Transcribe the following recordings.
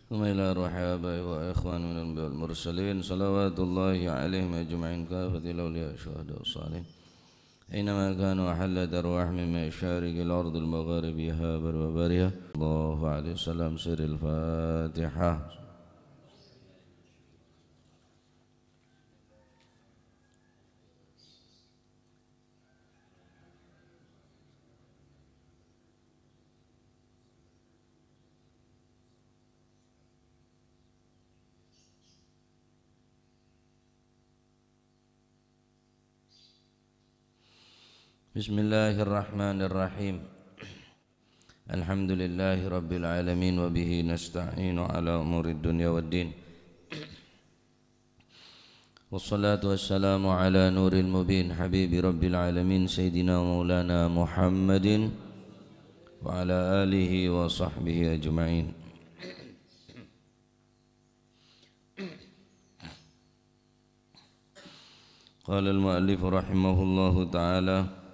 ثم إلى روح آبائي وإخوان من الأنبياء والمرسلين صلوات الله عليهم أجمعين كافة الأولياء الشهداء والصالحين أينما كانوا أحلت أرواح من مشارق الأرض المغاربها وبرها الله عليه وسلم. سر الفاتحة. Bismillahirrahmanirrahim. Alhamdulillahi rabbil alamin wa bihi nasta'inu ala umurid dunya waddin. Wassalatu wassalamu ala nuril mubin habibi rabbil alamin sayyidina maulana Muhammadin wa ala alihi wa sahbihi ajma'in. Qala al-muallif rahimahullahu ta'ala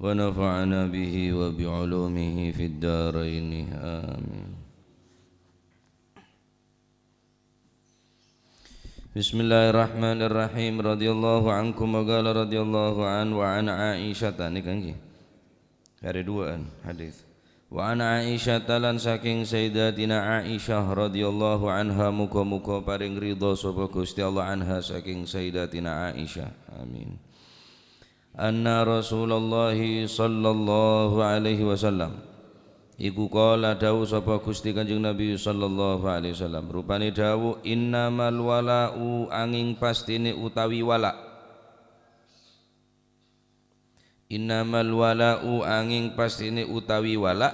ونفعنا به وبعلومه في الدارين آمين. بسم الله الرحمن الرحيم. رضي الله عنكم وقال رضي الله عنه وعن عائشة ini hari duaan hadis. Wa an Aisyah lan saking Sayyidatina Aisyah radhiyallahu anha muga-muga paring ridha sapa Gusti Allah anha saking Sayyidatina Aisyah. Amin. Anna Rasulullah sallallahu alaihi wasallam iku kala dawuh sapa Gusti Kanjeng Nabi sallallahu alaihi wasallam rupane dawuh innamal wala'u angin pastine utawi wala. Innamal wala'u angin pastine utawi wala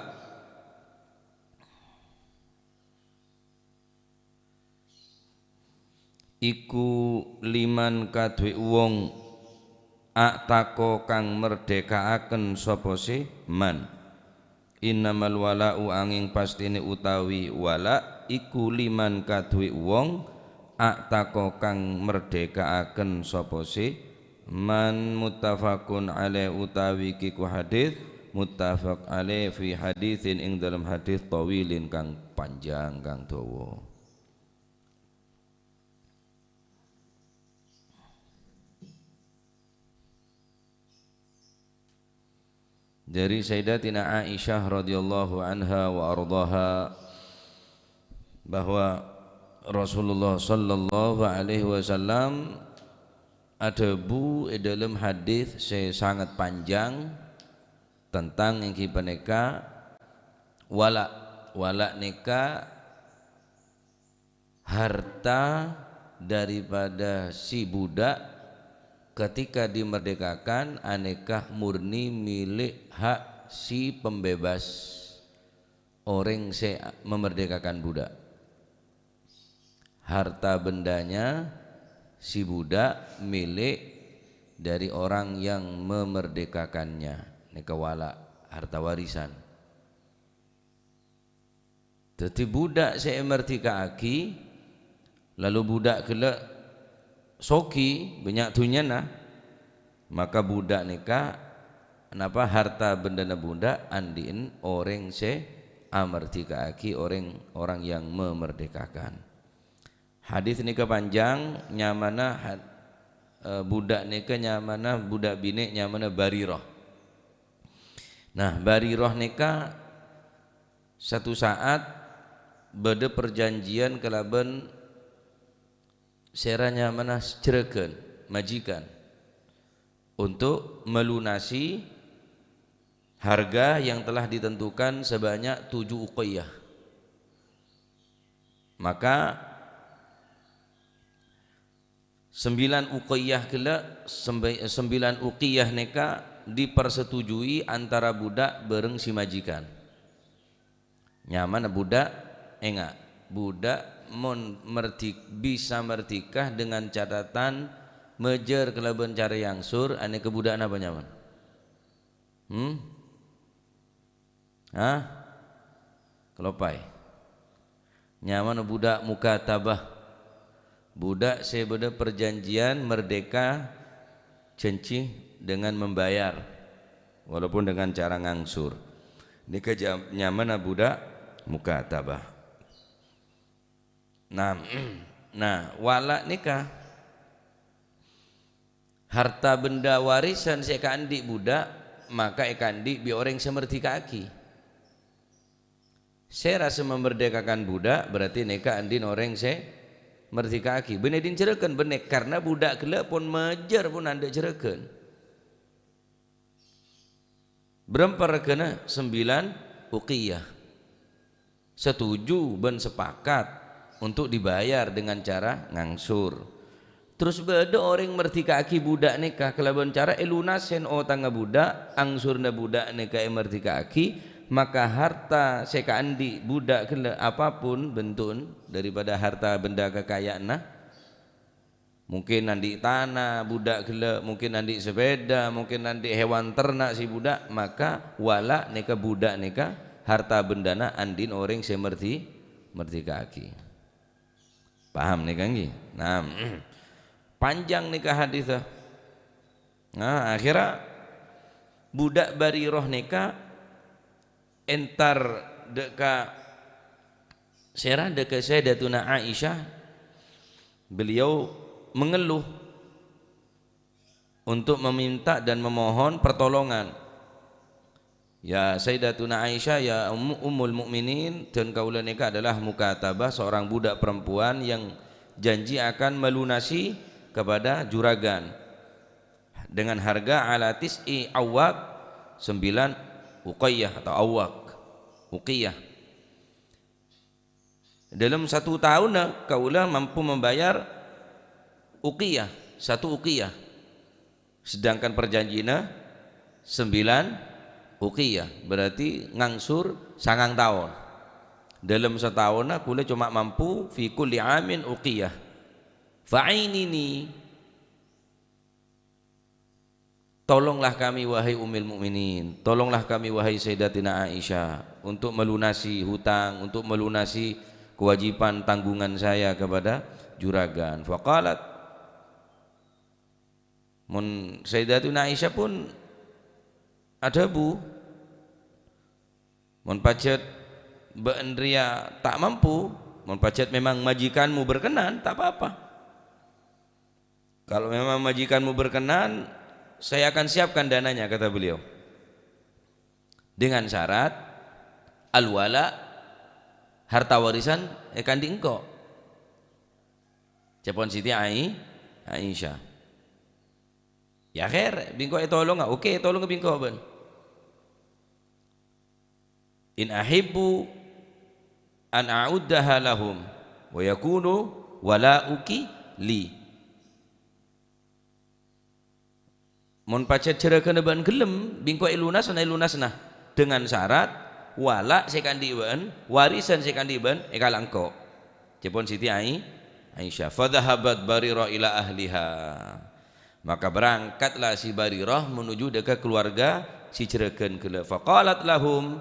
iku liman kadhe wong atako kang merdekaaken sapa si man. Innamal wala'u angin pastine utawi wala iku liman kadhe wong atako kang merdekaaken sapa si man. Muttafaqun alaih utawi kiku hadis muttafaq alaih fi haditsin ing dalam hadis tawilin kang panjang kang dawa. Dari Sayyidatina Aisyah radhiyallahu anha wa ardhaha bahwa Rasulullah sallallahu alaihi wasallam ada dalam hadis sangat panjang tentang yang kipaneka wala nikah harta daripada si budak ketika dimerdekakan anekah murni milik hak si pembebas orang se memerdekakan budak. Harta bendanya si budak milik dari orang yang memerdekakannya. Nikah wala harta warisan. Jadi budak se merdekaaki lalu budak kelak soki banyak dunyana maka budak nikah kenapa harta bendana budak andin orang se amerdekaaki orang yang memerdekakan. Hadis nikah panjang nyamana budak nikah nyamana budak bini nyamana barirah. Nah barirah nikah satu saat beda perjanjian kelaban seranya mana cereken majikan untuk melunasi harga yang telah ditentukan sebanyak 7 uqiyah. Maka 9 uqiyah kela 9 uqiyah neka dipersetujui antara budak bareng si majikan. Nyaman budak enggak budak bisa merdikah dengan catatan mejer kelaban cara yang sur ane kebudakan apa nyaman? Kelopai nyaman budak mukatabah budak sebeda perjanjian merdeka cenci dengan membayar walaupun dengan cara ngangsur. Ini nyaman budak mukatabah. Nah, nah wala nikah harta benda warisan seka andi budak maka ekandi bi orang semerti kaki. Saya rasa memerdekakan budak berarti neka andin orang se merdeka kaki. Bener din cereken bener karena budak kelak pun mejar pun anda cereken. Berapa rekena 9 uqiyah. Setuju ben sepakat untuk dibayar dengan cara ngangsur. Terus beda orang merdeka kaki budak nikah kelaban cara elunasen o tangga budak angsurna budak nikah merdeka kaki. Maka harta seka andi budak kele apapun bentun daripada harta benda kekayaan mungkin nanti tanah budak kele mungkin nanti sepeda mungkin nanti hewan ternak si budak maka wala neka budak neka harta bendana andin orang semerti kaki. Paham neka nggih? Nah panjang neka hadis. Nah akhirnya budak bari roh neka entar deka serah deka Sayyidatuna Aisyah beliau mengeluh untuk meminta dan memohon pertolongan. Ya Sayyidatuna Aisyah ya ummul mukminin dan kaula nika adalah mukatabah seorang budak perempuan yang janji akan melunasi kepada juragan dengan harga ala tis'i awwaq 9 uqiyah atau awwaq uqiyah. Dalam 1 tahun kaulah mampu membayar uqiyah 1 uqiyah, sedangkan perjanjiannya 9 uqiyah berarti ngangsur 9 tahun. Dalam setahun kula cuma mampu fi kulli amin uqiyah fa'inini, tolonglah kami wahai ummul mukminin, tolonglah kami wahai Sayyidatina Aisyah untuk melunasi hutang, untuk melunasi kewajiban tanggungan saya kepada juragan. Faqalat mun Sayyidatina Aisyah pun ada bu mun pacet beendria tak mampu, mun pacet memang majikanmu berkenan tak apa-apa. Kalau memang majikanmu berkenan saya akan siapkan dananya kata beliau dengan syarat al-wala harta warisan akan diengkau cepon Siti Aisyah ya khair bingko tolong oke tolong bingko ben in ahibbu an a'uddaha lahum wa yakunu wala'uki li. Mun pacet cereken ban gelem bingko ilunas nah dengan syarat wala sekandiban warisan sekandiban ekalangko cepon Siti Aisyah. Fadhahabat Barirah ila ahliha, maka berangkatlah si Barirah menuju dekat keluarga si cereken kele. Faqalat lahum,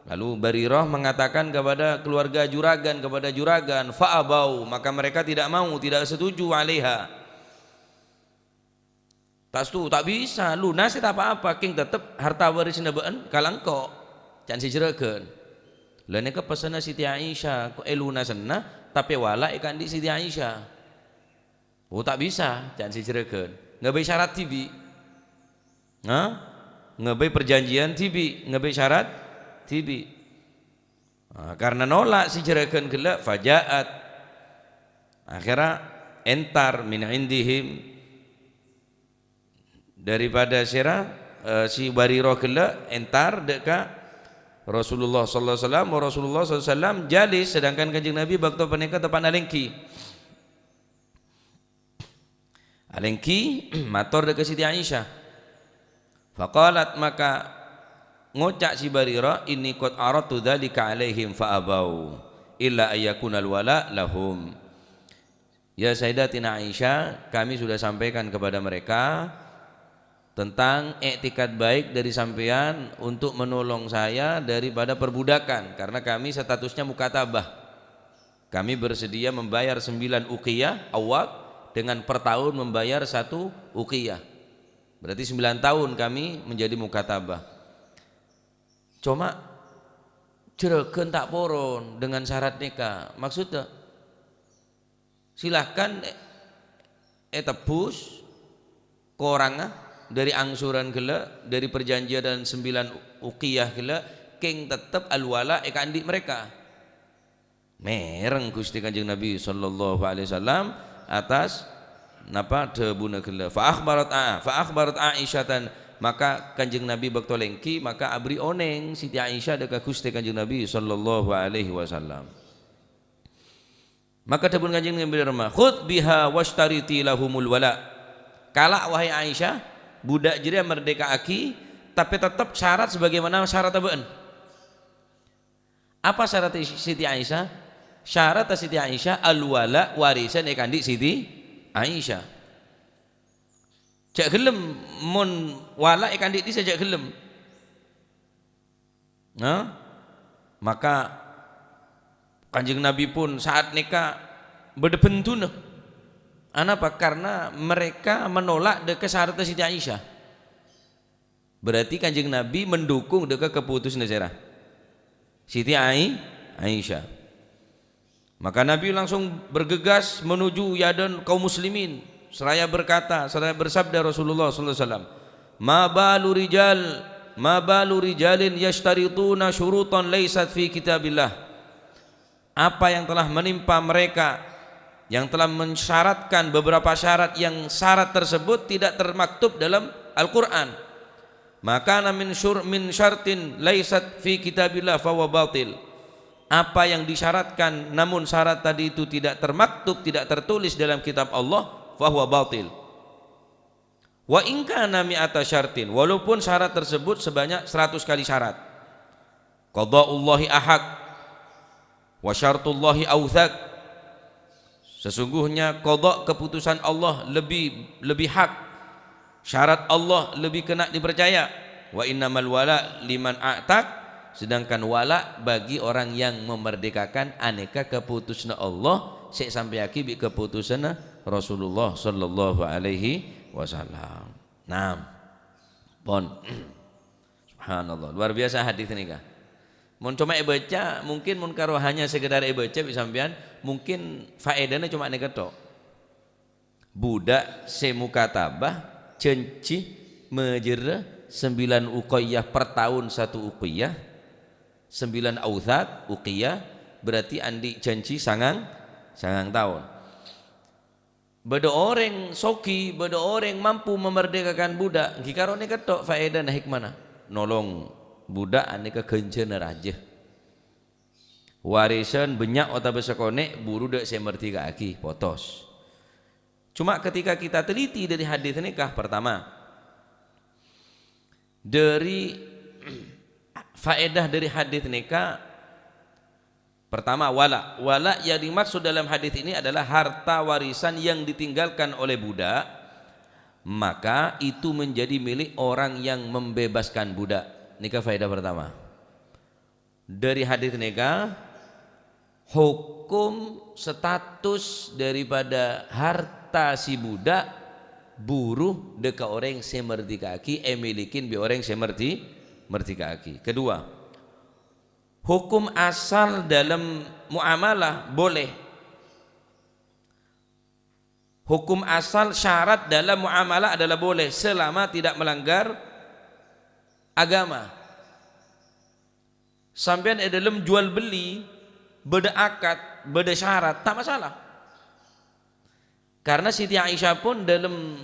lalu Barirah mengatakan kepada keluarga juragan fa'abau, maka mereka tidak mau, tidak setuju alaiha. Tak setuju, tak bisa lunas tak apa-apa king tetap harta warisna beun kalangko can si cereken. Lah nek pesana Siti Aisyah kok lunasna tapi wala ikan di Siti Aisyah. Oh tak bisa can si cereken. Ngabai syarat tibi. Ngabai perjanjian tibi, ngabai syarat tibi. Karena nolak si cereken gelak fajaat. Akhirnya entar min indihim daripada si Barirah kela entar dekat Rasulullah sallallahu alaihi wasallam. Rasulullah sallallahu alaihi wasallam jalis sedangkan Kanjeng Nabi bakto panika tepan alengki mator dekat Siti Aisyah. Faqalat, maka ngocak si Barirah inni qad aradtu dzalika alaihim fa abau illa ayakuna alwala lahum. Ya Sayyidatina Aisyah, kami sudah sampaikan kepada mereka tentang iktikad baik dari sampean untuk menolong saya daripada perbudakan, karena kami statusnya mukatabah. Kami bersedia membayar 9 uqiyah awwaq dengan per tahun membayar 1 uqiyah. Berarti 9 tahun kami menjadi mukatabah. Cuma jereken tak poron dengan syarat nikah. Maksudnya silahkan tebus korang dari angsuran gela, dari perjanjian dan 9 uqiyah gela, king tetap al-wala kandik mereka. Mereng Gusti Kanjeng Nabi sallallahu alaihi wasallam atas napa debuna gela. Fa akhbarat Aisyah, maka Kanjeng Nabi bakto lengki, maka abri oneng Siti Aisyah dekat Gusti Kanjeng Nabi sallallahu alaihi wasallam. Maka debun Kanjeng Nabi berfirman, khudh biha washtariti lahumul wala. Kala wahai Aisyah, budak jiria merdeka aki, tapi tetap syarat sebagaimana syarat tabaan. Apa syarat Siti Aisyah? Syarat Siti Aisyah al-wala warisan kandik Siti Aisyah. Jak gelem mun wala kandik dia jak gelem. Nah, maka Kanjeng Nabi pun saat nikah berdebentun. Kenapa? Karena mereka menolak dekat syarat Siti Aisyah. Berarti Kanjeng Nabi mendukung dekat keputusan Nazirah Siti Aisyah. Maka Nabi langsung bergegas menuju yadan kaum muslimin. Seraya berkata, seraya bersabda Rasulullah sallallahu alaihi wasallam, ma balu rijalin yashtarituna syurutan laysat fi kitabillah. Apa yang telah menimpa mereka yang telah mensyaratkan beberapa syarat yang syarat tersebut tidak termaktub dalam Al-Qur'an. Maka min syartin laysat fi kitabillah fa huwa batil. Apa yang disyaratkan namun syarat tadi itu tidak termaktub, tidak tertulis dalam kitab Allah, fa huwa batil. Wa in kana mi'ata syartin, walaupun syarat tersebut sebanyak 100 kali syarat. Qada'ullahi ahaq wa syartullahi awthaq. Sesungguhnya qada keputusan Allah lebih hak, syarat Allah lebih kena dipercaya. Wa innamal wala liman a'taq, sedangkan wala bagi orang yang memerdekakan aneka keputusan Allah sik sampai aki bi keputusan Rasulullah sallallahu alaihi wasallam. Naam. Pon. Subhanallah, luar biasa hadis ini kah. Mun cuma baca mungkin mun karo hanya sekedar baca bisa sampean mungkin faedahnya cuma nek ketok. Budak semukatabah cenci mejer 9 uqiyah per tahun 1 uqiyah, 9 authaq uqiyah, berarti andi janji sangang tahun. Beda orang soki, beda orang mampu memerdekakan budak, gikarone ketok faedah nah hikmana nolong budak aneka kencana raja. Warisan banyak otak besakone buru dek semerti kaki potos. Cuma ketika kita teliti dari hadis nikah, pertama dari faedah dari hadis nikah, pertama wala yang dimaksud dalam hadis ini adalah harta warisan yang ditinggalkan oleh budak, maka itu menjadi milik orang yang membebaskan budak. Nikah faedah pertama dari hadis nikah, hukum status daripada harta si budak buruh deka orang semerti kaki milikin bi orang semerti kaki. Kedua, hukum asal dalam muamalah boleh. Hukum asal syarat dalam muamalah adalah boleh selama tidak melanggar agama. Sampean dalam jual beli beda akad, beda syarat tak masalah. Karena Siti Aisyah pun dalam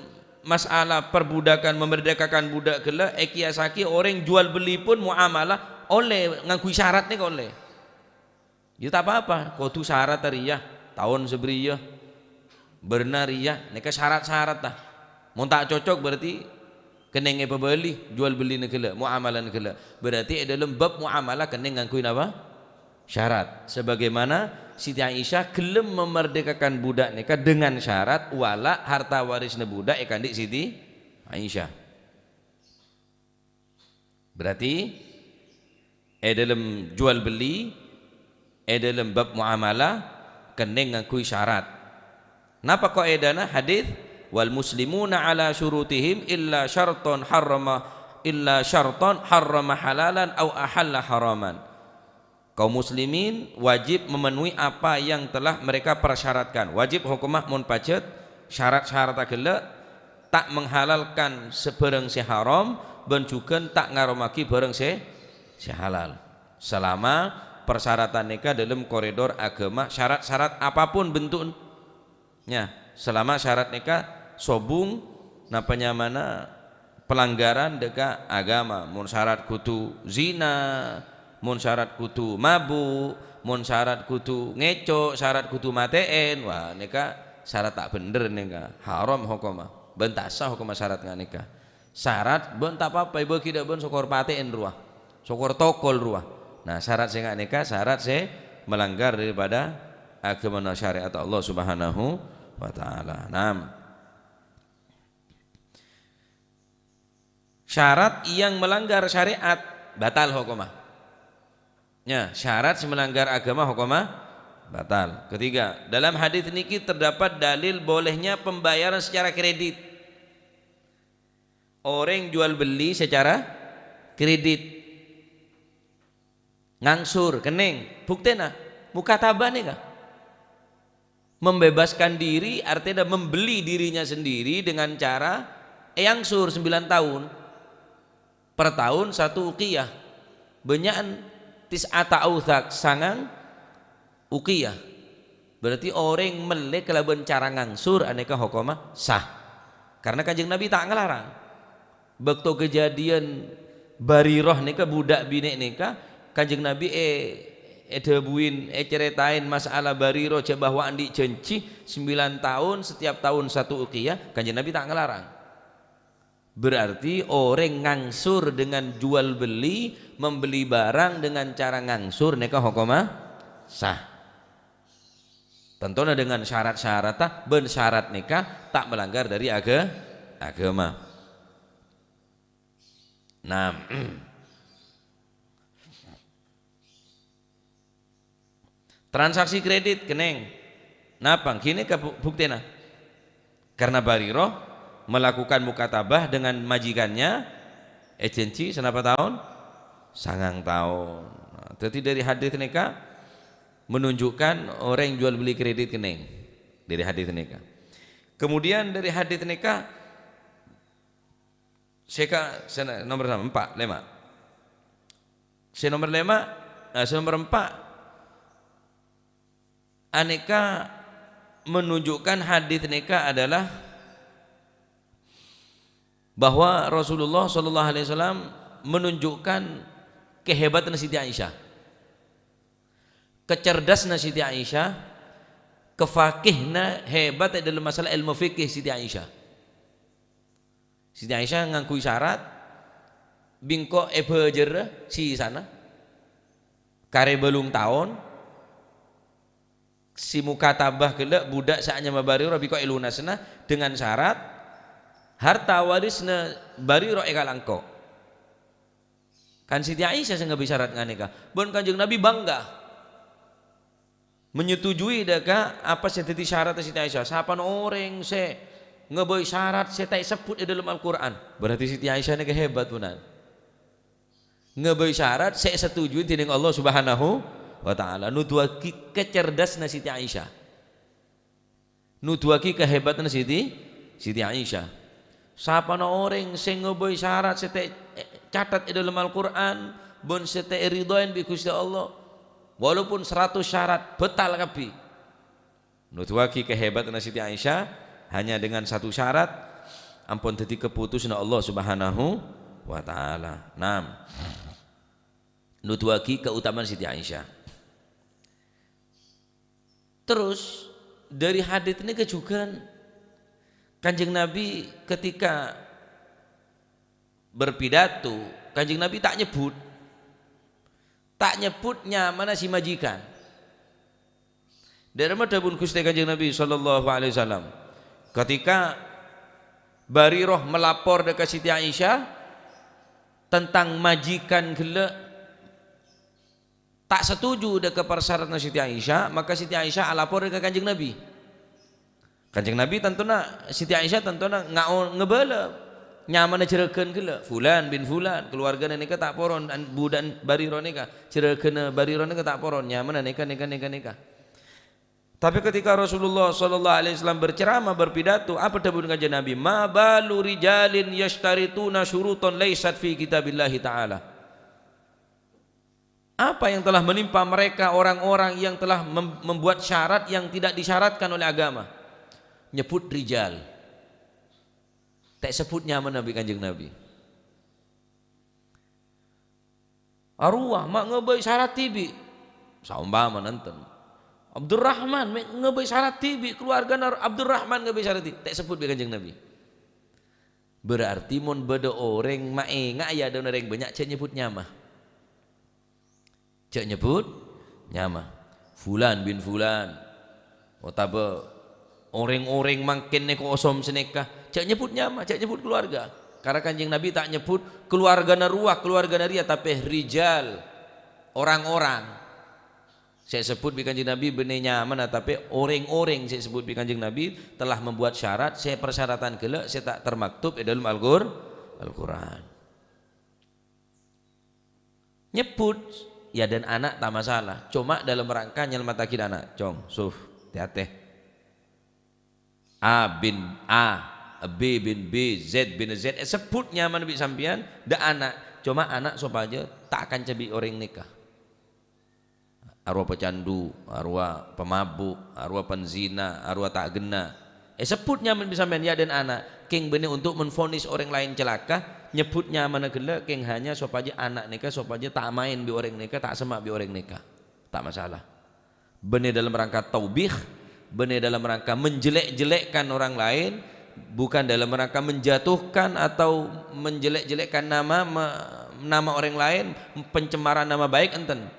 masalah perbudakan memerdekakan budak gela ekiasaki orang jual beli pun muamalah oleh ngakui syaratnya oleh. Ya tak apa-apa, kau tu syarat riyah tahun sebriyah benar riyah, neka syarat-syarat dah. Mau tak cocok berarti kenenge pembeli jual beli negela muamalah negela. Berarti dalam bab muamalah keneng ngakui apa? Syarat. Sebagaimana Siti Aisyah gelem memerdekakan budak nikah dengan syarat wala harta warisnya budak kandik Siti Aisyah. Berarti dalam jual beli dalam bab muamalah keneng ngakui syarat. Napa qaidana hadis wal muslimuna ala syurutihim illa syarton harrama halalan au ahalla haraman. Kaum muslimin wajib memenuhi apa yang telah mereka persyaratkan. Wajib hukumah mun pacet syarat-syarat agela tak menghalalkan sebarang si haram dan juga tak ngaromaki barang si halal. Selama persyaratan nikah dalam koridor agama, syarat-syarat apapun bentuknya, selama syarat nikah sobung napanya mana pelanggaran deka agama, mun syarat kutu zina, mun syarat kutu mabuk, mun syarat kutu ngeco, syarat kutu mateen, wah nikah syarat tak bener nikah haram hukumah bentasah hukumah syarat nggak nikah syarat ben tak apa-apa ibu tidak ben sokor pateen ruah sokor tokol ruah. Nah syarat saya nggak nikah syarat saya melanggar daripada agama syariat Allah Subhanahu wa ta'ala. Syarat yang melanggar syariat batal hukumah. Ya, syarat melanggar agama hukumah batal. Ketiga, dalam hadis niki terdapat dalil bolehnya pembayaran secara kredit. Orang jual beli secara kredit. Ngangsur, kening, buktena, mukatabah nih kah? Membebaskan diri artinya membeli dirinya sendiri dengan cara yangsur 9 tahun. Per tahun 1 uqiyah. Benyakan tis'ata authaq sangang uqiyah. Berarti orang melek kelaban cara ngangsur aneka hukumah sah. Karena Kanjeng Nabi tak ngelarang. Bekto kejadian Bariroh nika budak bini nika Kanjeng Nabi debuin ceritain masalah Bariroh bahwa andi cenci 9 tahun setiap tahun 1 uqiyah. Kanjeng Nabi tak ngelarang. Berarti orang ngangsur dengan jual beli membeli barang dengan cara ngangsur nika hukumah sah. Tentunya dengan syarat-syarat ben syarat nikah tak melanggar dari agama. Nah, transaksi kredit keneng. Napa? Kini ke buktinya. Karena Bariroh melakukan mukatabah dengan majikannya agensi senapa tahun? 9 tahun. Nah, jadi dari hadis nikah menunjukkan orang yang jual beli kredit keneng dari hadis nikah. Kemudian dari hadis nikah nomor 4, 5. Nomor 5, nomor 4 aneka menunjukkan hadis nikah adalah bahwa Rasulullah Shallallahu Alaihi Wasallam menunjukkan kehebatan Siti Aisyah, kecerdasan Siti Aisyah, kefakihna hebat dalam masalah ilmu fikih Siti Aisyah. Siti Aisyah ngangkui syarat bingko ebejer si sana kare belum tahun si mukatabah kelak budak saatnya Bariroh biko ilunasna dengan syarat harta warisna Bariroh ekal angko. Kan Siti Aisyah sehingga syarat nganika. Bon Kanjeng Nabi bangga menyetujui deka apa setiap syarat Siti Aisyah. Sapan orang se ngeboy syarat saya tak sebut di dalam Al-Quran. Berarti Siti Aisyah ini kehebat punan. Ngeboy syarat saya setuju dengan Allah Subhanahu wa ta'ala. Nuduaki kecerdasan Siti Aisyah, nuduaki kehebatan Siti Aisyah. Siapa orang yang ngeboy syarat saya tak catat di dalam Al-Quran bon saya tak ridhoin bi Gusti Allah walaupun 100 syarat betal kabi. Nuduaki kehebatan Siti Aisyah hanya dengan 1 syarat ampun dadi keputusan Allah Subhanahu wa ta'ala. 6. Nuduaki keutamaan Siti Aisyah. Terus dari hadits ini juga Kanjeng Nabi ketika berpidato, Kanjeng Nabi tak nyebutnya mana si majikan. Dari mana pun Gusti Kanjeng Nabi sallallahu alaihi wasallam ketika Bariroh melapor dekat Siti Aisyah tentang majikan gele tak setuju dekat persyaratan Siti Aisyah, maka Siti Aisyah lapor dekat Kanjeng Nabi. Kanjeng Nabi tentunya Siti Aisyah tentunya ngebala Nyamana cereukeun geula fulan bin fulan keluargana nikah tak poron budan bariro nikah cereukeun bariro nikah tak poron nyamana nikah. Tapi ketika Rasulullah sallallahu alaihi wasallam berceramah berpidato apa dawuh kanjeng Nabi ma balu rijalin yashtarituna syurutan laysat fi kitabillahi taala. Apa yang telah menimpa mereka orang-orang yang telah membuat syarat yang tidak disyaratkan oleh agama. Nyebut rijal. Tak sebutnya mana Nabi kanjeng Nabi. Arwah mak ngebeuy syarat tibi. Saumpama nenten. Abdurrahman ngebeuy syarat tibi keluarga Abdurrahman ngebeuy syarat tibi. Tak sebut kanjeng Nabi. Berarti mun beda orang mae ngaya ada orang banyak cek nyebut nyamah. Cek nyebut nyamah. Fulan bin fulan. Otabe orang-orang makin neko osom senekah. Cak nyebut nyama, cak nyebut keluarga. Karena kanjeng Nabi tak nyebut keluarga naruah, keluarga naria, tapi rijal, orang-orang. Saya sebut bi kanjeng Nabi benih nyaman, tapi orang-orang saya sebut bi kanjeng Nabi telah membuat syarat. Saya persyaratan gelak, saya tak termaktub di dalam Al-Quran. Nyebut ya dan anak tak masalah. Cuma dalam rangka nyelmatakin anak. Cong, suf, hati-hati. A bin A. B bin B, Z bin Z, sebut nyaman bi sampian, da anak, cuma anak sopaja tak akan cebi orang nikah. Arwah pecandu, arwah pemabuk, arwah penzina, arwah tak gena. Sebut nyaman bi sampian ya dan anak, king benih untuk menfonis orang lain celaka, nyebut nyaman gela, king hanya sopaja anak nikah, sopaja tak main bi orang nikah, tak semak bi orang nikah, tak masalah. Benih dalam rangka taubih, benih dalam rangka menjelek-jelekkan orang lain. Bukan dalam rangka menjatuhkan atau menjelek-jelekkan nama orang lain, pencemaran nama baik enten.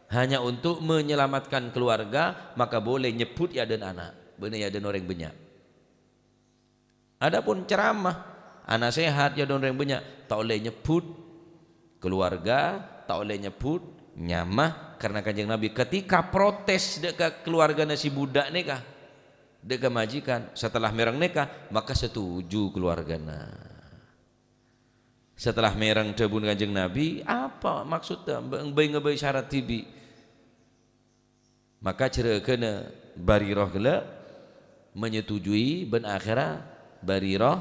Hanya untuk menyelamatkan keluarga, maka boleh nyebut ya dan anak, bener ya dan orang banyak. Adapun ceramah, anak sehat ya dan orang banyak, tak boleh nyebut keluarga, tak boleh nyebut nyamah, karena kanjeng Nabi ketika protes dekat keluarga nasi budak nikah. Deka majikan setelah merang nikah maka setuju keluargana. Setelah merang debun kanjeng Nabi apa maksudnya ngebeuy syarat tibi maka cereukeun Barirah geula menyetujui ben akhirah Barirah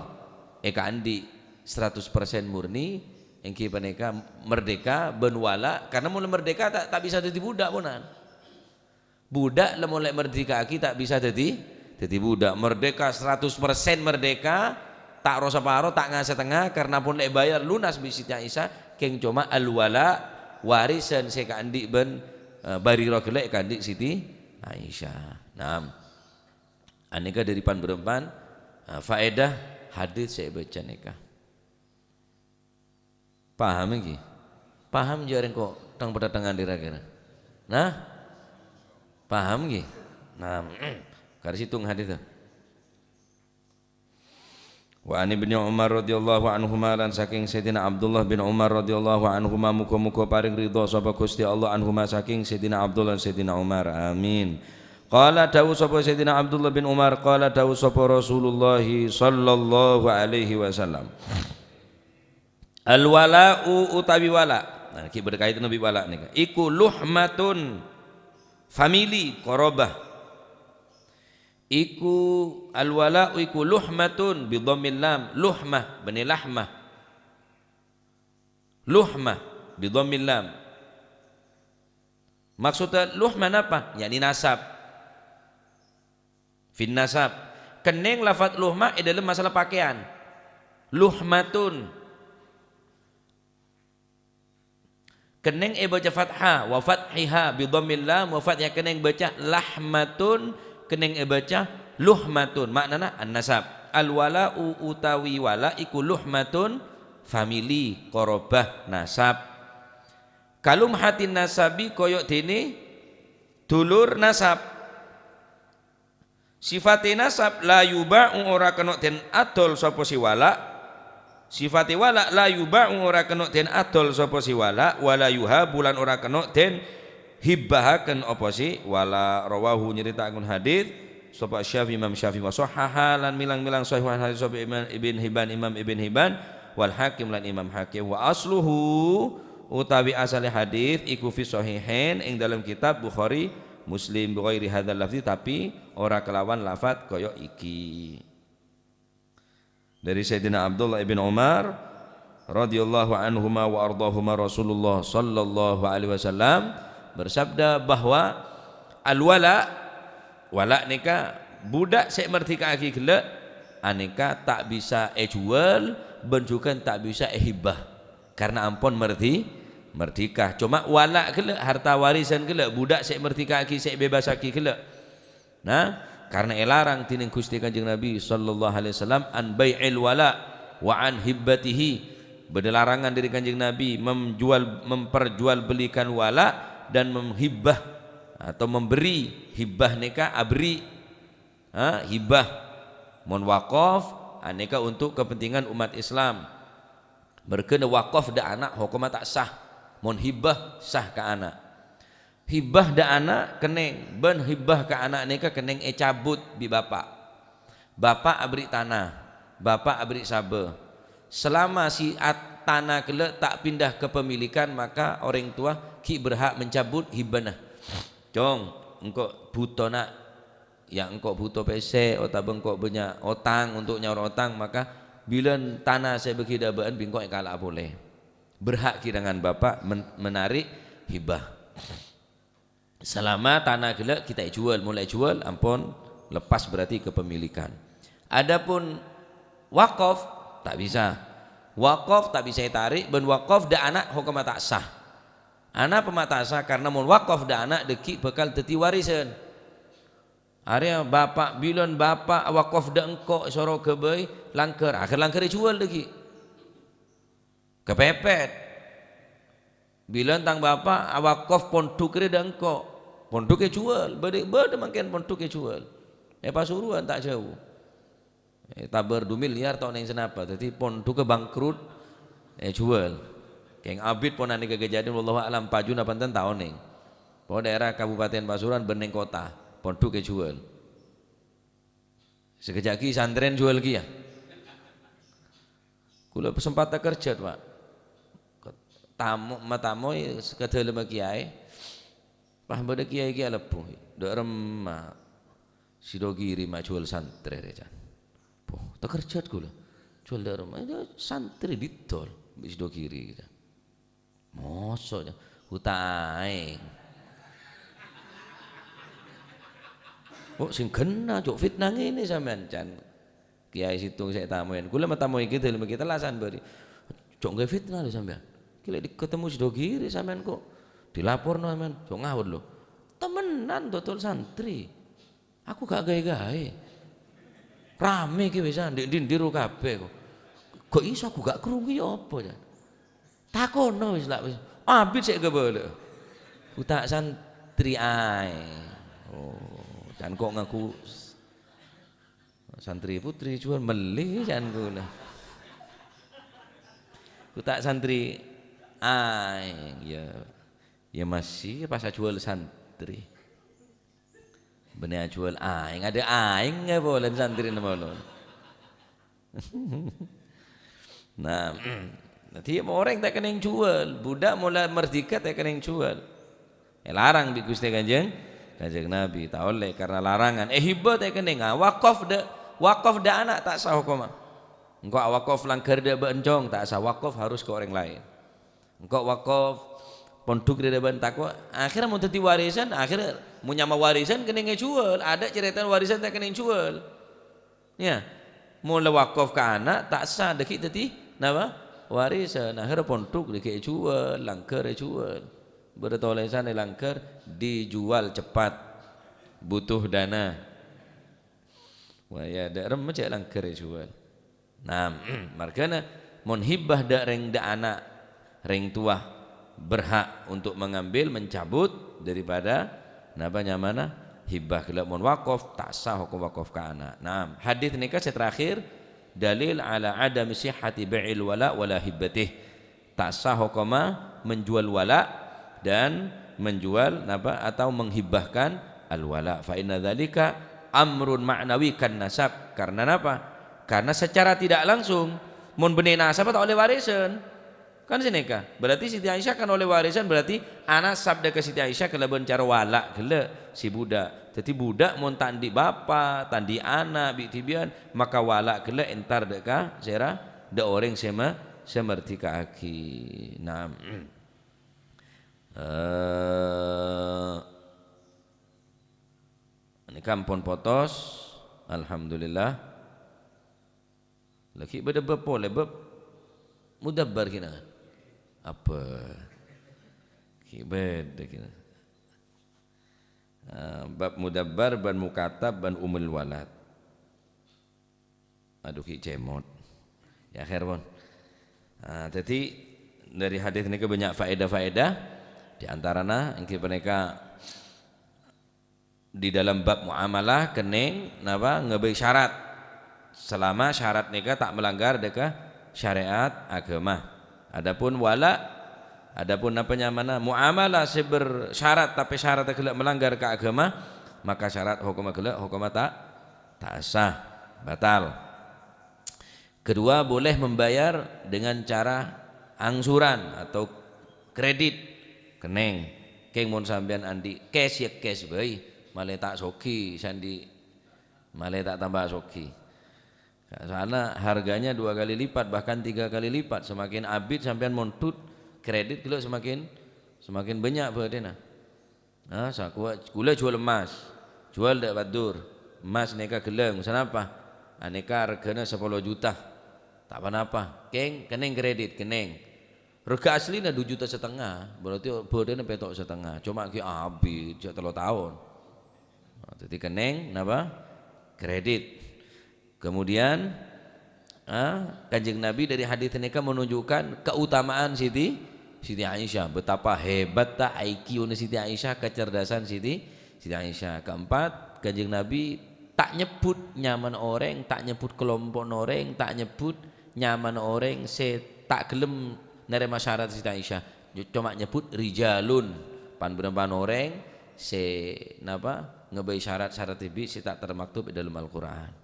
eka andi 100% murni engki paneka merdeka ben wala karena mulai merdeka tak bisa jadi budak punan. Budak lamun mulai merdeka aki tak bisa jadi budak. Merdeka 100% merdeka tak rasa paro tak ngasih tengah karena pun lek bayar lunas bisitnya Isa keng cuma alwala warisan saya kandi ben Barirah gelek kandi Siti Aisyah. Nah aneka dari pan berempan faedah hadis saya baca nikah. Paham lagi? Paham jarang kok tang perdatangan dira-kira. Nah paham lagi? Nah Kar situng hadis tu. Wa ani bin Umar radhiyallahu anhuma lan saking Sayyidina Abdullah bin Umar radhiyallahu anhuma muga-muga paring ridha sapa Gusti Allah anhuma saking Sayyidina Abdullah Sayyidina Umar. Amin. Qala dawu sapa Sayyidina Abdullah bin Umar qala dawu sapa Rasulullah sallallahu alaihi wasallam. Al wala'u utawi wala. Nah iki berkaitan nabi wala nika. Iku luhmatun family qarabah. Iku alwala iku luhmatun bidhammil lam luhmah bani lahmah luhmah bidhammil lam maksudnya luhmah apa yakni nasab fin nasab keneng lafaz luhmah dalam masalah pakaian luhmatun keneng baca fathah wa fathiha bidhammil lam wa fathnya keneng baca lahmatun keneng baca luhmatun maknana an-nasab al-wala'u utawi wala iku luhmatun family qarabah nasab kalum hatin nasabi koyok dene dulur nasab sifate nasab la yuba'u ora kena den adol sapa si wala sifate wala la yuba'u ora kena den adol sapa si wala wala yuha bulan ora kena den hibbahaken apa si wala rawahu nyeritakan hadis sapa Syafi'i Imam Syafi'i wa sahaha lan milang-milang sahih hadis sapa Ibn Hibban Imam Ibn Hibban wal Hakim lan Imam Hakim wa asluhu utawi asale hadis iku fi sahihain ing dalam kitab Bukhari Muslim bi ghairi hadzal lafzi tapi ora kelawan lafaz kaya iki. Dari Sayyidina Abdullah ibn Umar radhiyallahu anhuma wa ardahuma Rasulullah sallallahu alaihi wasallam bersabda bahwa al-wala nikah budak sek merdeka aki gelek aneka tak bisa jual ben juga tak bisa hibah karena ampun merdeka cuma wala gelek harta warisan gelek budak sek merdeka aki sek bebas aki gelek. Nah karena elarang tining Gusti Kanjeng Nabi sallallahu alaihi wasallam an bai'il wala wa an hibbatihi berlarangan dari Kanjeng Nabi memperjualbelikan wala dan menghibah atau memberi hibah nikah abri hibah mon waqaf aneka untuk kepentingan umat Islam berkena waqaf da anak hukum tak sah mon hibah sah ke anak hibah da anak keneng ben hibah ke anak nikah keneng cabut bi bapak abri tanah bapak abri sabe selama si tanah kelak tak pindah kepemilikan maka orang tua ki berhak mencabut hibah. Jong engkau butuh nak yang engkau butuh PC atau engkau punya otang untuk nyaur otang maka bila tanah saya bagi dabaan bingkok kalah boleh berhak kirangan bapak menarik hibah selama tanah gelak kita jual mulai jual ampun lepas berarti kepemilikan. Adapun wakaf tak bisa tarik ben wakaf da anak hukum tak sah anak pematasa karena mun wakaf da anak deki bakal teti warisan area bapak bilon bapak wakaf da engkau soro kebay langker akhir langker dijual deki kepepet bilon tang bapak wakaf ponduk da engkau ponduknya jual bade makin ponduknya jual Pasuruan tak jauh tabar 2 miliar tahun yang senapa jadi ponduknya bangkrut jual keng abid pun nanti kejadian wallahu alam pajun apa tahun ning po daerah Kabupaten Pasuruan beneng kota ponduk ke jual sekejap lagi santren jual lagi ya kula kesempatan kerja Pak tamu matamu sekedar lema kiai pah bade kiai ki lepuh dok remah sidogiri mah jual santri rejan po tak kerja kula jual dok remah santri ditol sidogiri kita mosoknya hutaing kok sing kena cok fitnah ini sampean can kiai situng saya tamuin kula matamu kita lima kita lasan bari cok nggak fitnah lho sampean kira ketemu sidogiri sampean kok dilaporno sampean cok ngawur lho temenan dotol santri aku gak gawe-gawe rame ki wis ndik-ndik kabeh kok iso aku gak krungu ya apa ya takono wis lak wis abid sik kebele utak santri ae oh jan kok ngaku santri putri jual meli jan kula utak santri ae ya masih pas jual santri bener jual aing ada aing nggak boleh santri nama nah nanti orang tak kena jual budak mulai merdeka tak kena jual larang di Gusti Kanjeng Nabi tak oleh karena larangan hibah tak kena wakaf da anak tak sah hukum engkau wakaf langgar da bencong tak sah wakaf harus ke orang lain engkau wakaf ponduk da bentakwa akhirnya mau teti warisan akhirnya mau nyama warisan kena jual ada cerita warisan tak kena jual ya mulai wakaf ke anak tak sah dekik teti napa warisan akhirnya pondok dikek jual langker jual bertolesan langker dijual cepat butuh dana wah ya dak rem cek langker jual nah markana mun hibah dak reng dak anak reng tua berhak untuk mengambil mencabut daripada napa nyamana hibah kelak mun wakaf tak sah hukum wakaf ke anak. Nah hadis nikah terakhir dalil ala adam sihhati bai'il wala wala hibbatih tak sah hukama menjual wala dan menjual apa atau menghibahkan al wala fa inna dzalika amrun ma'nawi kan nasab. Karena apa? Karena secara tidak langsung mun benih nasab tak oleh warisan. Kan sineka. Berarti Siti Aisyah kan oleh warisan, berarti anak sabda ke Siti Aisyah kelebihan cara walak gele si budak. Jadi budak mun tandi bapa, tandi anak, bitibian maka walak gele entar deka sera de orang semerti kaki. Nah. Ini kampun potos, alhamdulillah. Laki berdebab boleh bab mudabbar kena. Apa? Kibed kena. Bab mudabbar ban mukatab ban umul walad. Aduh ki cemot. Ya khair pun. Jadi dari hadis ini banyak faedah-faedah. Di antaranya engki mereka di dalam bab muamalah kening napa ngebei syarat selama syarat nikah tak melanggar deka syariat agama. Adapun wala, adapun apa namanya muamalah bersyarat tapi syarat gelak melanggar ke agama, maka syarat hukum gelak hukum tak sah, batal. Kedua, boleh membayar dengan cara angsuran atau kredit keneng. Keng mon sampean andi cash ya cash bae, malah tak soki sandi malah tak tambah soki. Karena harganya 2 kali lipat bahkan 3 kali lipat. Semakin abid sampean montut kredit kilo semakin banyak berdena. Nah, kula jual emas, jual dak badur. Emas neka geleng, kenapa? Aneka harganya 10 juta. Tak apa-apa. Keng keneng kredit, keneng. Harga aslinya 2,5 juta, berarti berdena petok setengah. Cuma ki abid 3 tahun. Nah, jadi keneng napa? Kredit. Kemudian Kanjeng Nabi dari hadis ini menunjukkan keutamaan Siti Aisyah, betapa hebat tak IQ Siti Aisyah, kecerdasan Siti Aisyah. Keempat, Kanjeng Nabi tak nyebut nyaman orang, tak nyebut kelompok orang, tak nyebut nyaman orang, tak gelem nerima syarat Siti Aisyah. Cuma nyebut rijalun, pan orang napa ngebay syarat-syarat tibi si tak termaktub dalam Al-Qur'an.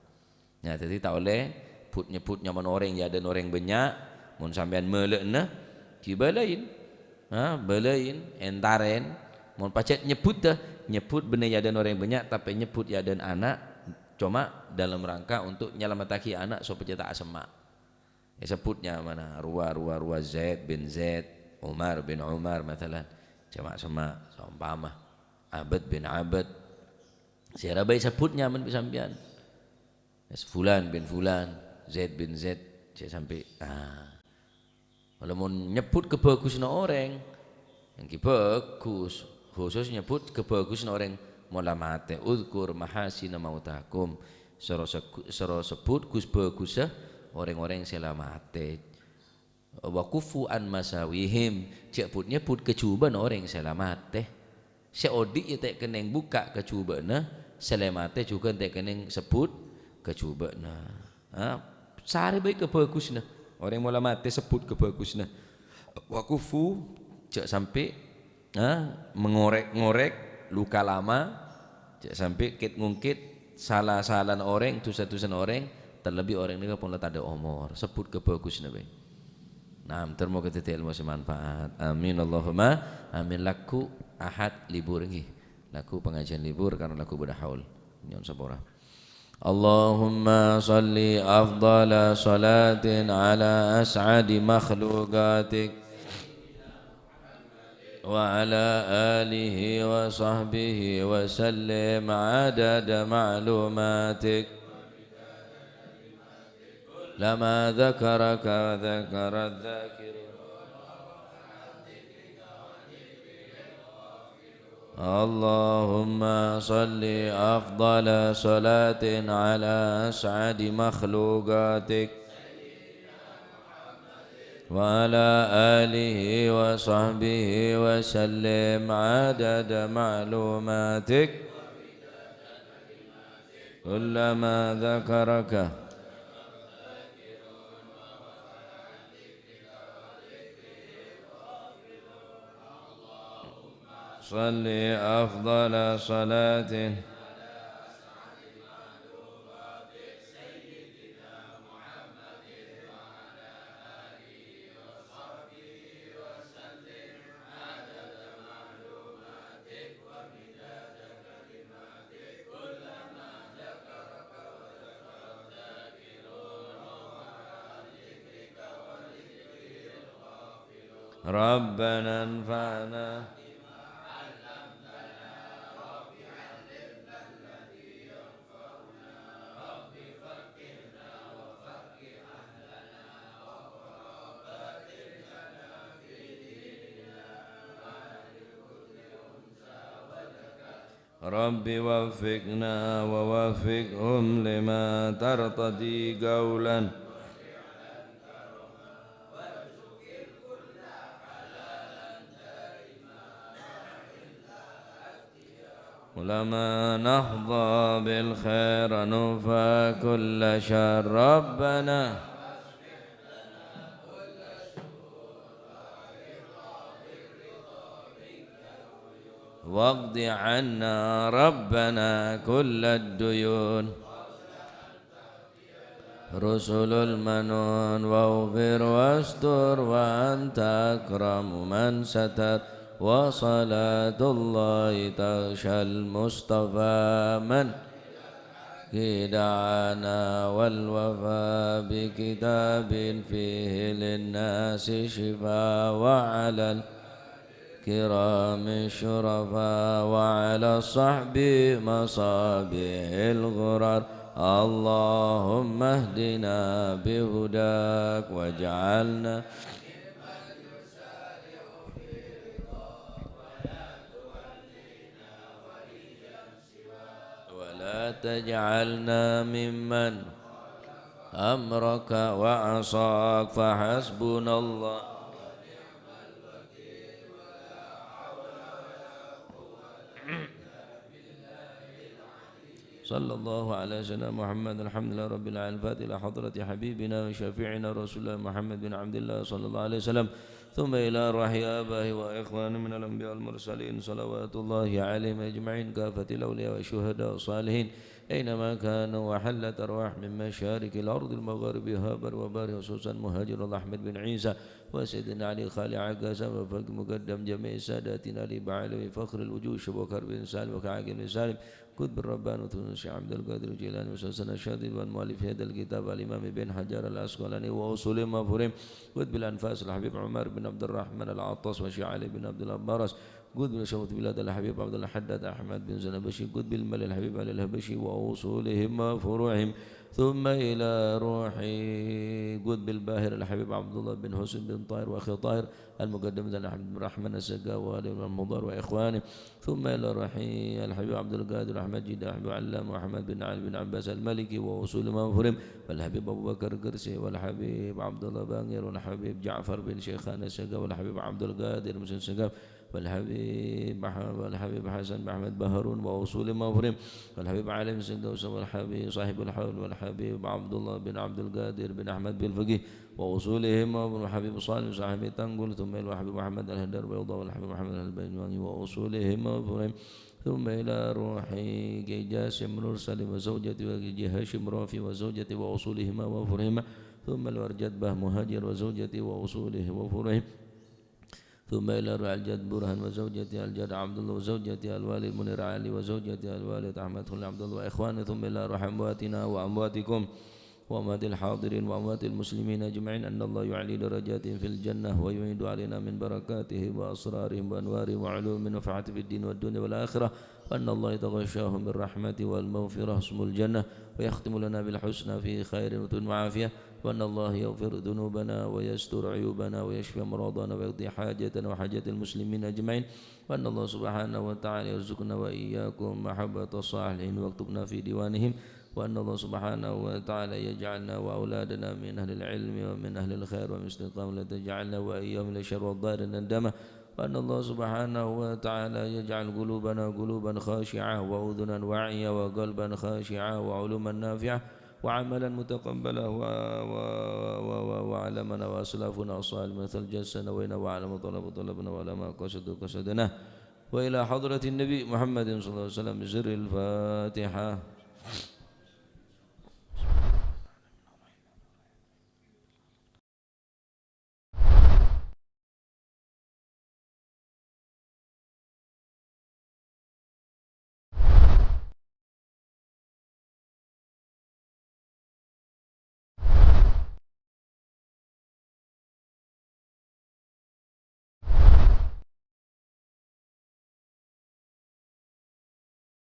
Ya, jadi tak oleh nyebut nyaman orang ya dan orang banyak mun sampean melekna kibalain balain entaren mun pacet nyebut bener ya dan orang banyak tapi nyebut ya dan anak cuma dalam rangka untuk nyelamataki anak supaya tak asema. Ya, sebutnya mana ruwa Zaid bin Zaid, Umar bin Umar misalnya cuma sama seumpama Abad bin Abad saya baik sebutnya men sampean Fulan bin Fulan, Zaid bin Zaid, saya sampai kalau mau nyebut kebagusan orang, yang bagus, khusus nyebut kebagusan orang, mula mate, udkur mahasina mautakum, soro sebut gus bagusah orang-orang selamate, wakufu an masawihim, nyebut kecuban orang selamate, seodik itu keneng buka kecubana, selamate juga tak keneng sebut kecubana. Sari baik kebagusna. Orang mula mati sebut kebagusna. Wakufu cak sampai mengorek-ngorek luka lama, cak sampai kit ngungkit salah-salah orang, tusan orang, terlebih orang ini pun tak ada umur. Sebut kebagusna baik. Nah, termoga kita ilmu semanfaat. Amin Allahumma amin. Laku ahad libur nggih. Laku pengajian libur karena laku berhaul. Nyon sabora. Allahumma salli afdala salatin ala as'adi makhluqatik wa ala alihi wa sahbihi wa sallim adada ma'lumatik lama dhakaraka wa dhakara dhakirun Allahumma salli afdala salatin ala as'adi makhluqatik wa ala alihi wa sahbihi wa sallim adada ma'lumatik kullama dhakaraka salli afdala salatin ربنا انفعنا رب وفقنا ووفقهم لما ترتضي قولا ولما نحظى بالخير نوفى كل شر ربنا واقض عنا ربنا كل الديون رسل المنون واغفر واستر وأنت أكرم من ستر وصلاة الله تغشى المصطفى من كدعنا والوفاء بكتاب فيه للناس شفاء وعلى الكرام الشرفاء وعلى الصحب مصابيح الغرر اللهم اهدنا بهداك واجعلنا ولا تجعلنا ممن أمرك وعصاك فحسبنا الله صلى الله على سيدنا محمد الحمد لله رب العالمين الفاتحة إلى حضرة حبيبنا وشفيعنا رسول الله محمد بن عبد الله صلى الله عليه وسلم ثم إلى روح آبائه وإخوانه من الأنبياء والمرسلين صلوات الله عليهم أجمعين كافة الأولياء والشهداء والصالحين أينما كانوا وحلت أرواح من مشارق الأرض المغارب هابر وبار خصوصا مهاجر الله أحمد بن عيسى وسيدنا علي خالي عكازة وفق مقدم جميع ساداتنا لبعالم فخر الوجوه شبوكر بن سالم وكعاقل بن سالم كتب الربان وتونس عبد القادر الجيلاني وسلسلة الشاذلي والمؤلف هذا الكتاب الإمام بن حجر العسقلاني وأصول مفهوم كتب الأنفاس الحبيب عمر بن عبد الرحمن العطاس وشيخ علي بن عبد الله البرس كتب شوت بلاد الحبيب عبد الحداد أحمد بن زنبشي كتب الملك الحبيب علي الهبشي وأصولهم وفروعهم ثم إلى روحي قطب الباهر الحبيب عبد الله بن حسين بن طاهر وأخي طاهر المقدم عبد الرحمن السقاوي والمضار وإخوانه ثم إلى روحي الحبيب عبد القادر أحمد جدا أحمد علام وأحمد بن علي بن عباس المالكي ووصول منفرم والحبيب أبو بكر قرسي والحبيب عبد الله بانير والحبيب جعفر بن شيخان السقاوي والحبيب عبد القادر مسلم السقاوي والحبيب حسن بن أحمد بهرون وأصول مفرم والحبيب علي بن سندوس والحبيب صاحب الحول والحبيب عبد الله بن عبد القادر بن أحمد بالفقيه وأصولهم والحبيب صالح صاحب تنقل ثم إلى الحبيب محمد الهدر بيضاء والحبيب محمد البينواني وأصولهم مفرم ثم إلى روحي جاسم نور سالم وزوجتي وجي هاشم رافي وزوجتي وأصولهما وفرهما ثم الورجد به مهاجر وزوجتي وأصوله وفرهم ثم إلى روح الجد برهان وزوجتي الجد عبد الله وزوجتي الوالد منير علي وزوجتي الوالد أحمد خلي عبد الله وإخواني ثم إلى روح أمواتنا وأمواتكم وأموات الحاضرين وأموات المسلمين أجمعين أن الله يعلي درجات في الجنة ويعيد علينا من بركاته وأسرارهم وأنوارهم وعلوم من نفعة في الدين والدنيا والآخرة وأن الله يتغشاهم بالرحمة والمغفرة اسم الجنة ويختم لنا بالحسنى في خير وعافية وأن الله يغفر ذنوبنا ويستر عيوبنا ويشفي أمراضنا ويقضي حاجتنا وحاجة المسلمين أجمعين وأن الله سبحانه وتعالى يرزقنا وإياكم محبة الصالحين واكتبنا في ديوانهم وأن الله سبحانه وتعالى يجعلنا وأولادنا من أهل العلم ومن أهل الخير ومن استقامة تجعلنا وإياهم لشر والضار الندمة وأن الله سبحانه وتعالى يجعل قلوبنا قلوبا خاشعة وأذنا واعية وقلبا خاشعا وعلوما نافعة وعملا متقبلا وعلمنا وأسلافنا الصالح مثل جسنا وين وعلم طلبنا وعلم قصدنا وإلى حضرة النبي محمد صلى الله عليه وسلم زر الفاتحة.